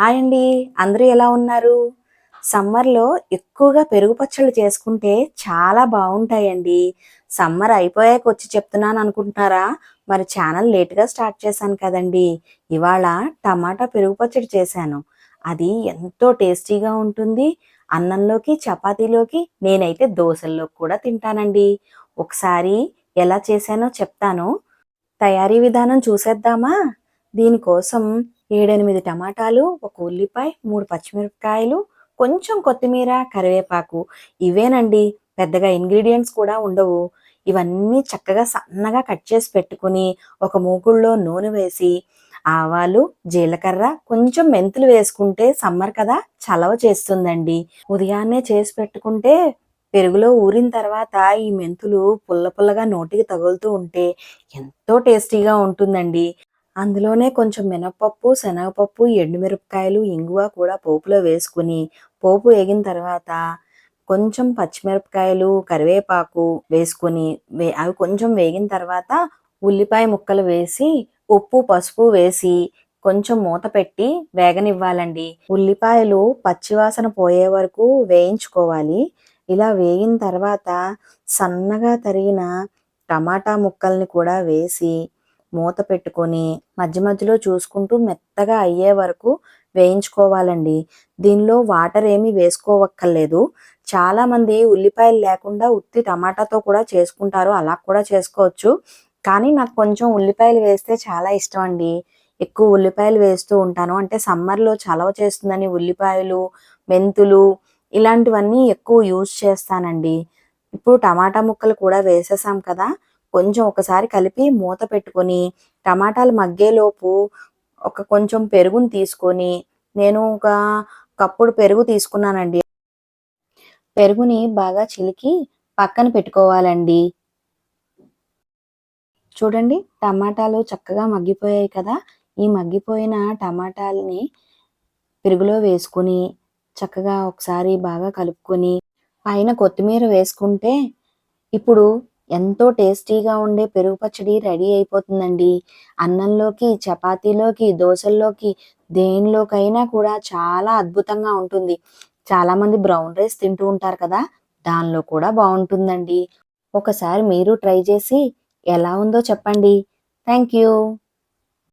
Hi అండి. అందరూ ఎలా ఉన్నారు? సమ్మర్‌లో ఎక్కువగా పెరుగు పచ్చళ్ళు చేసుకుంటే చాలా బావుంటాయండి. సమ్మర్ అయిపోయాక వచ్చి చెప్తున్నాను అనుకుంటున్నారా? మరి ఛానల్ లేట్‌గా స్టార్ట్ చేశాను కదండీ! ఇవాళ టమాటా పెరుగు పచ్చడి చేశాను. అది ఎంతో టేస్టీగా ఉంటుంది. అన్నంలోకి, చపాతీలోకి నేనైతే దోసల్లోకి కూడా తింటానండి. ఒకసారి ఎలా చేశానో చెప్తాను. తయారీ విధానం చూసేద్దామా? దీనికోసం 7, 8 టమాటాలు, ఒక ఉల్లిపాయ, 3 పచ్చిమిరపకాయలు, కొంచెం కొత్తిమీర, కరివేపాకు ఇవేనండి. పెద్దగా ఇంగ్రీడియెంట్స్ కూడా ఉండవు. ఇవన్నీ చక్కగా సన్నగా కట్ చేసి పెట్టుకొని, ఒక మూకుడులో నూనె వేసి, ఆవాలు, జీలకర్ర, కొంచెం మెంతులు వేసుకుంటే సమ్మర్ కదా చలవ చేస్తుందండి. ఉదయాన్నే చేసి పెట్టుకుంటే పెరుగులో ఊరిన తర్వాత ఈ మెంతులు పుల్ల పుల్లగా నోటికి తగులుతూ ఉంటే ఎంతో టేస్టీగా ఉంటుందండి. అందులోనే కొంచెం మినపప్పు, శనగపప్పు, ఎండుమిరపకాయలు, ఇంగువ కూడా పోపులో వేసుకొని, పోపు వేగిన తర్వాత కొంచెం పచ్చిమిరపకాయలు, కరివేపాకు వేసుకొని, అవి కొంచెం వేగిన తర్వాత ఉల్లిపాయ ముక్కలు వేసి, ఉప్పు, పసుపు వేసి కొంచెం మూత పెట్టి వేగనివ్వాలండి. ఉల్లిపాయలు పచ్చివాసన పోయే వరకు వేయించుకోవాలి. ఇలా వేగిన తర్వాత సన్నగా తరిగిన టమాటా ముక్కల్ని కూడా వేసి మూత పెట్టుకొని మధ్య మధ్యలో చూసుకుంటూ మెత్తగా అయ్యే వరకు వేయించుకోవాలండి. దీనిలో వాటర్ ఏమీ వేసుకోవక్కర్లేదు. చాలామంది ఉల్లిపాయలు లేకుండా ఉత్తి టమాటాతో కూడా చేసుకుంటారు. అలా కూడా చేసుకోవచ్చు. కానీ నాకు కొంచెం ఉల్లిపాయలు వేస్తే చాలా ఇష్టం అండి. ఎక్కువ ఉల్లిపాయలు వేస్తూ ఉంటాను. అంటే సమ్మర్‌లో చలవ చేస్తుందని ఉల్లిపాయలు, మెంతులు ఇలాంటివన్నీ ఎక్కువ యూజ్ చేస్తానండి. ఇప్పుడు టమాటా ముక్కలు కూడా వేసేసాం కదా! కొంచెం ఒకసారి కలిపి మూత పెట్టుకొని, టమాటాలు మగ్గేలోపు కొంచెం పెరుగుని తీసుకొని, నేను ఒక కప్పుడు పెరుగు తీసుకున్నానండి. పెరుగుని బాగా చిలికి పక్కన పెట్టుకోవాలండి. చూడండి టమాటాలు చక్కగా మగ్గిపోయాయి కదా! ఈ మగ్గిపోయిన టమాటాలని పెరుగులో వేసుకొని, చక్కగా ఒకసారి బాగా కలుపుకొని, పైన కొత్తిమీర వేసుకుంటే ఇప్పుడు ఎంతో టేస్టీగా ఉండే పెరుగు పచ్చడి రెడీ అయిపోతుందండి. అన్నంలోకి, చపాతీలోకి, దోసల్లోకి దేనిలోకైనా కూడా చాలా అద్భుతంగా ఉంటుంది. చాలామంది బ్రౌన్ రైస్ తింటూ ఉంటారు కదా! దానిలో కూడా బావుంటుందండి. ఒకసారి మీరు ట్రై చేసి ఎలా ఉందో చెప్పండి. Thank you.